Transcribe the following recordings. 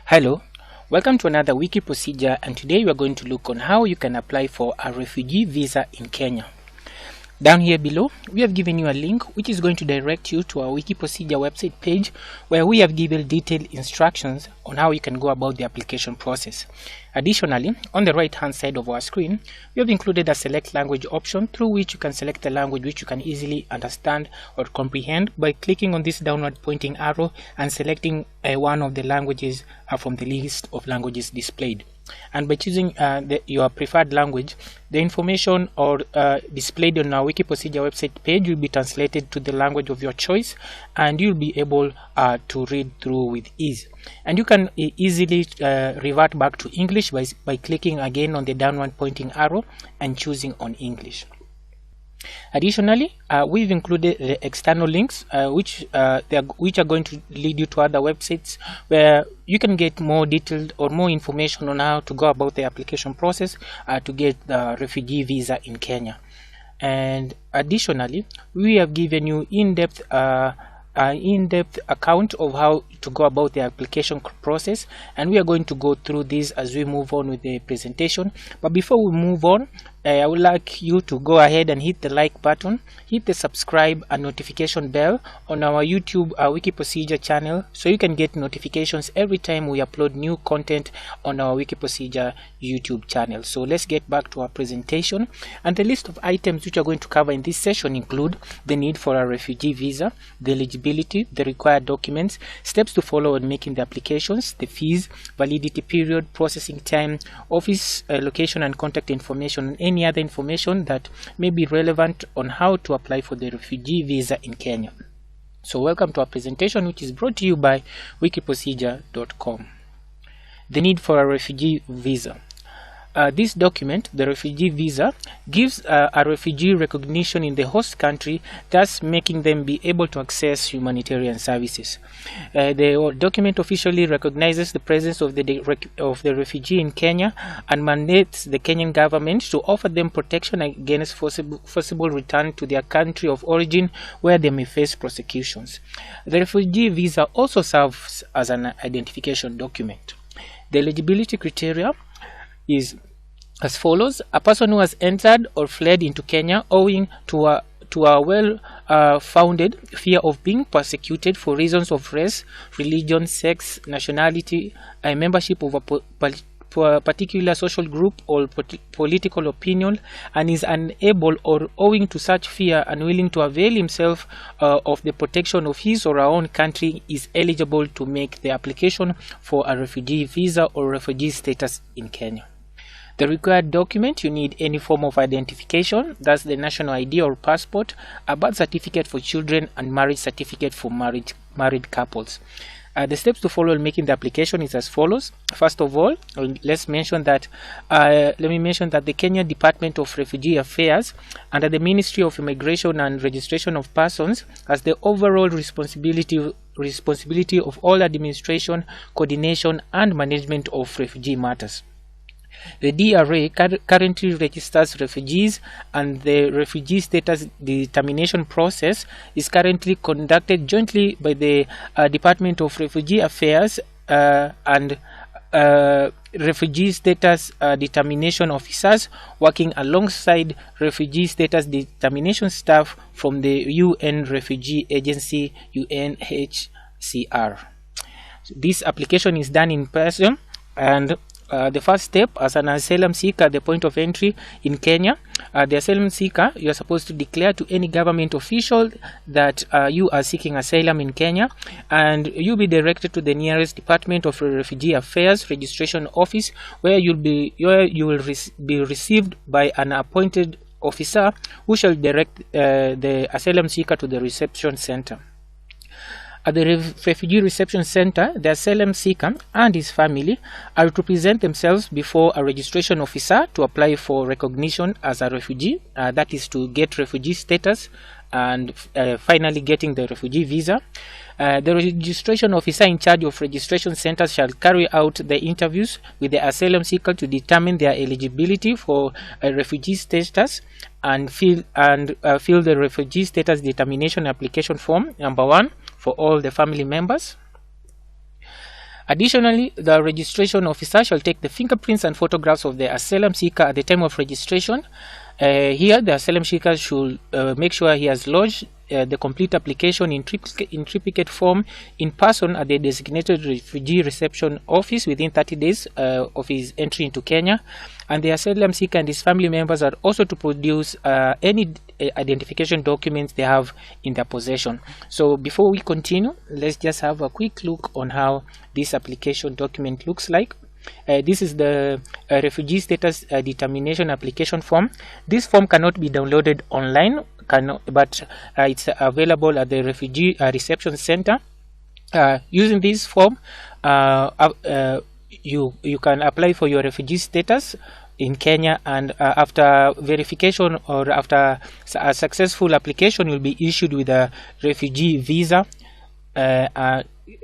Hello, welcome to another wiki procedure, and today we are going to look on how you can apply for a refugee visa in Kenya. Down here below, we have given you a link which is going to direct you to our wiki procedure website page where we have given detailed instructions on how you can go about the application process. Additionally, on the right hand side of our screen, we have included a select language option through which you can select the language which you can easily understand or comprehend by clicking on this downward pointing arrow and selecting one of the languages from the list of languages displayed. And by choosing your preferred language, the information or displayed on our wiki procedure website page will be translated to the language of your choice, and you'll be able to read through with ease. And you can easily revert back to English by clicking again on the downward pointing arrow and choosing on English. Additionally, we've included the external links which are going to lead you to other websites where you can get more detailed or more information on how to go about the application process to get the refugee visa in Kenya. And additionally, we have given you in-depth account of how to go about the application process, and we are going to go through this as we move on with the presentation. But before we move on, I would like you to go ahead and hit the like button, hit the subscribe and notification bell on our YouTube wiki procedure channel so you can get notifications every time we upload new content on our wiki procedure YouTube channel. So let's get back to our presentation. And the list of items which we are going to cover in this session include the need for a refugee visa, the eligibility, the required documents, steps to follow when making the applications, the fees, validity period, processing time, office location and contact information, and any other information that may be relevant on how to apply for the refugee visa in Kenya. So welcome to our presentation, which is brought to you by wikiprocedure.com. The need for a refugee visa. This document, the refugee visa, gives a refugee recognition in the host country, thus making them be able to access humanitarian services. The document officially recognizes the presence of the refugee in Kenya and mandates the Kenyan government to offer them protection against forcible return to their country of origin where they may face prosecutions. The refugee visa also serves as an identification document. The eligibility criteria is as follows: a person who has entered or fled into Kenya owing to a well-founded fear of being persecuted for reasons of race, religion, sex, nationality, membership of a particular social group or political opinion, and is unable or owing to such fear unwilling to avail himself of the protection of his or her own country, is eligible to make the application for a refugee visa or refugee status in Kenya. The required document: you need any form of identification, that's the national ID or passport, a birth certificate for children, and marriage certificate for married couples. The steps to follow in making the application is as follows. First of all, let me mention that the Kenya Department of Refugee Affairs, under the Ministry of Immigration and Registration of Persons, has the overall responsibility of all administration, coordination, and management of refugee matters. The DRA currently registers refugees, and the refugee status determination process is currently conducted jointly by the Department of Refugee Affairs and refugee status determination officers, working alongside refugee status determination staff from the UN Refugee Agency, UNHCR. This application is done in person, and the first step, as an asylum seeker at the point of entry in Kenya, the asylum seeker, you are supposed to declare to any government official that you are seeking asylum in Kenya, and you'll be directed to the nearest Department of Refugee Affairs registration office, where you will be received by an appointed officer who shall direct the asylum seeker to the reception center. At the Refugee Reception Center, the asylum seeker and his family are to present themselves before a registration officer to apply for recognition as a refugee, that is to get refugee status and finally getting the refugee visa. The registration officer in charge of registration centers shall carry out the interviews with the asylum seeker to determine their eligibility for a refugee status and fill the refugee status determination application form number 1 for all the family members. Additionally, the registration officer shall take the fingerprints and photographs of the asylum seeker at the time of registration. Here, the asylum seeker should make sure he has lodged the complete application in triplicate form in person at the designated refugee reception office within 30 days of his entry into Kenya. And the asylum seeker and his family members are also to produce any identification documents they have in their possession. So before we continue, let's just have a quick look on how this application document looks like. This is the refugee status determination application form. This form cannot be downloaded online, but it's available at the refugee reception center. Using this form, you can apply for your refugee status in Kenya, and after verification or after a successful application, you'll be issued with a refugee visa,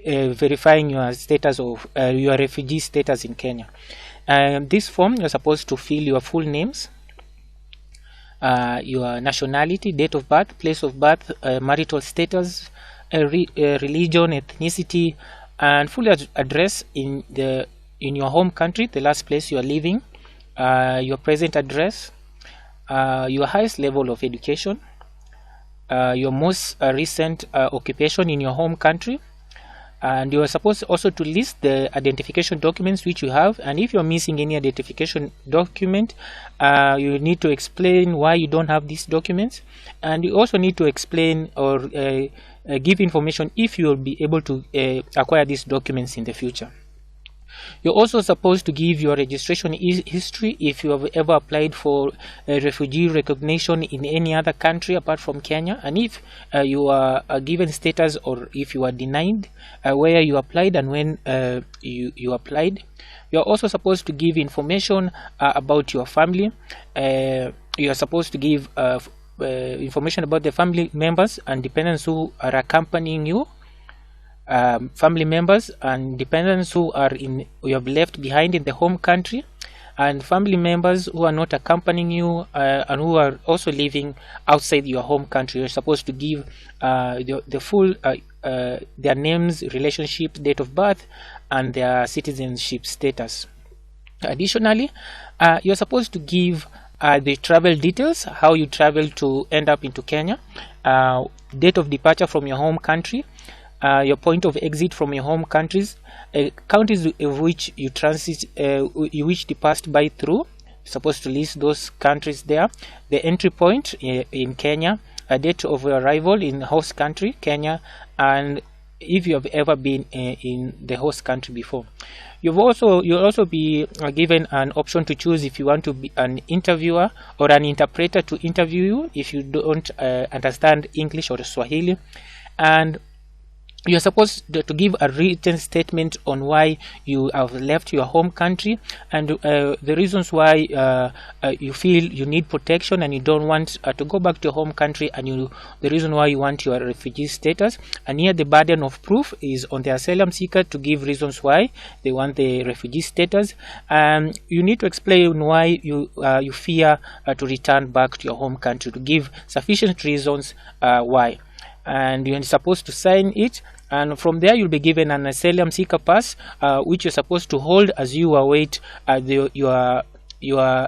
verifying your status of your refugee status in Kenya. This form, you're supposed to fill your full names, your nationality, date of birth, place of birth, marital status, religion, ethnicity, and full address in your home country, the last place you are living, your present address, your highest level of education, your most recent occupation in your home country, and you are supposed also to list the identification documents which you have. And if you're missing any identification document, you need to explain why you don't have these documents, and you also need to explain or give information if you will be able to acquire these documents in the future. You're also supposed to give your registration history if you have ever applied for refugee recognition in any other country apart from Kenya, and if you are given status or if you are denied, where you applied and when you applied. You're also supposed to give information about your family. You are supposed to give information about the family members and dependents who are accompanying you. Family members and dependents who you have left behind in the home country, and family members who are not accompanying you and who are also living outside your home country. You're supposed to give the full their names, relationship, date of birth, and their citizenship status. Additionally, you're supposed to give the travel details, how you travel to end up into Kenya, date of departure from your home country, your point of exit from your home countries, countries of which you transit, which you passed by through. You're supposed to list those countries there. The entry point in Kenya, a date of arrival in host country Kenya, and if you have ever been in the host country before. You'll also be given an option to choose if you want to be an interviewer or an interpreter to interview you if you don't understand English or Swahili, and you're supposed to give a written statement on why you have left your home country and the reasons why you feel you need protection and you don't want to go back to your home country, and the reason why you want your refugee status. And here the burden of proof is on the asylum seeker to give reasons why they want the refugee status. You need to explain why you fear to return back to your home country, to give sufficient reasons why. And you're supposed to sign it, and from there you'll be given an asylum seeker pass, which you're supposed to hold as you await your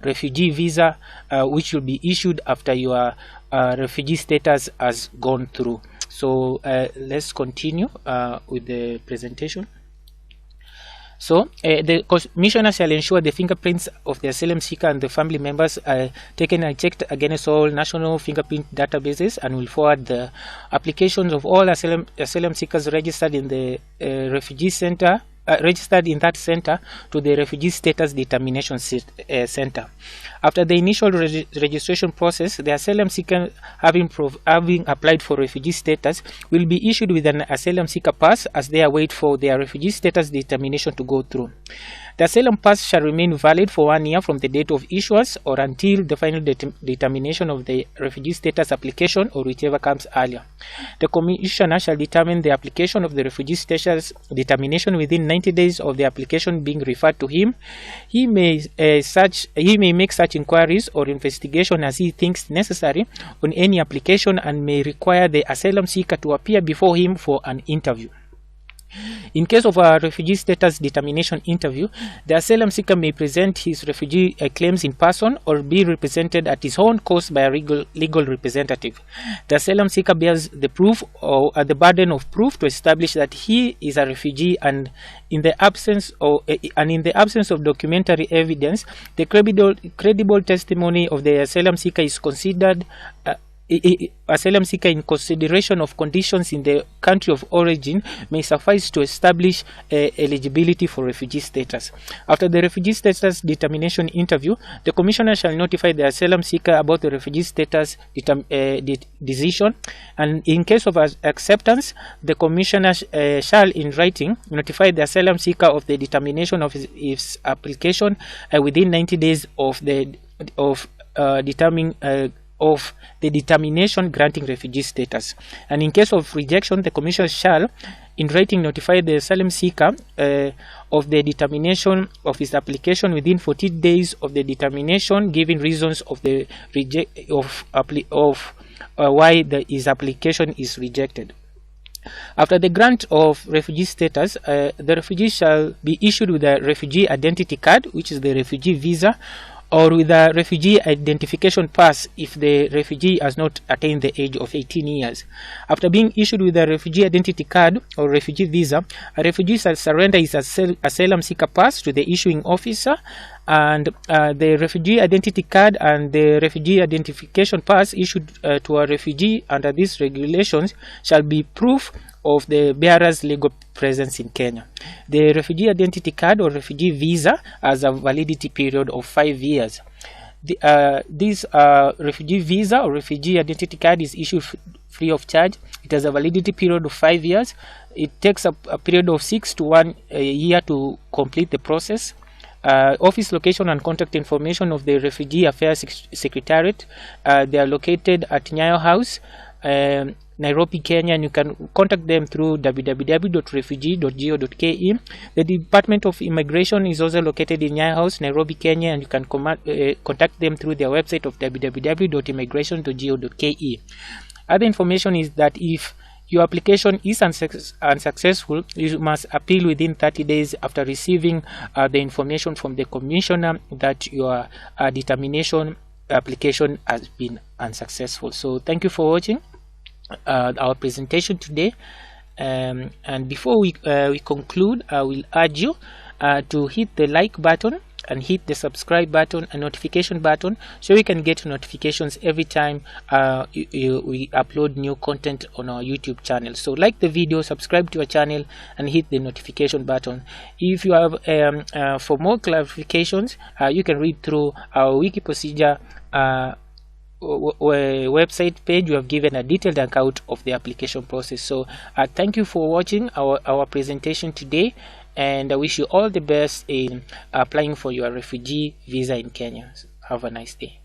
refugee visa, which will be issued after your refugee status has gone through. So let's continue with the presentation. So the commissioner shall ensure the fingerprints of the asylum seeker and the family members are taken and checked against all national fingerprint databases, and will forward the applications of all asylum seekers registered in the refugee center, registered in that center, to the refugee status determination center. After the initial registration process, the asylum seeker having applied for refugee status will be issued with an asylum seeker pass as they await for their refugee status determination to go through. The asylum pass shall remain valid for 1 year from the date of issuance or until the final determination of the refugee status application, or whichever comes earlier. The commissioner shall determine the application of the refugee status determination within 90 days of the application being referred to him. He may make such inquiries or investigation as he thinks necessary on any application, and may require the asylum seeker to appear before him for an interview. In case of a refugee status determination interview, the asylum seeker may present his refugee claims in person or be represented at his own cost by a legal representative. The asylum seeker bears the proof or the burden of proof to establish that he is a refugee, and in the absence of documentary evidence, the credible testimony of the asylum seeker is considered asylum seeker in consideration of conditions in the country of origin may suffice to establish eligibility for refugee status. After the refugee status determination interview, the commissioner shall notify the asylum seeker about the refugee status decision, and in case of acceptance, the commissioner shall in writing notify the asylum seeker of the determination of his application within 90 days of the determination granting refugee status. And in case of rejection, the commissioner shall in writing notify the asylum seeker of the determination of his application within 14 days of the determination, giving reasons of the why his application is rejected. After the grant of refugee status, the refugee shall be issued with a refugee identity card, which is the refugee visa, or with a refugee identification pass if the refugee has not attained the age of 18 years. After being issued with a refugee identity card or refugee visa, a refugee shall surrender his asylum seeker pass to the issuing officer, and the refugee identity card and the refugee identification pass issued to a refugee under these regulations shall be proof of the bearer's legal presence in Kenya. The refugee identity card or refugee visa has a validity period of 5 years. This refugee visa or refugee identity card is issued free of charge. It has a validity period of 5 years. It takes a period of 6 to 1 year to complete the process. Office location and contact information of the Refugee Affairs Secretariat. They are located at Nyayo House, Nairobi, Kenya, and you can contact them through www.refugee.go.ke. The Department of Immigration is also located in Nyayo House, Nairobi, Kenya, and you can contact them through their website of www.immigration.go.ke. Other information is that if your application is unsuccessful, you must appeal within 30 days after receiving the information from the commissioner that your determination application has been unsuccessful. So thank you for watching our presentation today, and before we conclude, I will urge you to hit the like button and hit the subscribe button and notification button so you can get notifications every time we upload new content on our YouTube channel. So like the video, subscribe to our channel, and hit the notification button. If you have for more clarifications, you can read through our wiki procedure website page. We have given a detailed account of the application process. So thank you for watching our presentation today, and I wish you all the best in applying for your refugee visa in Kenya. Have a nice day.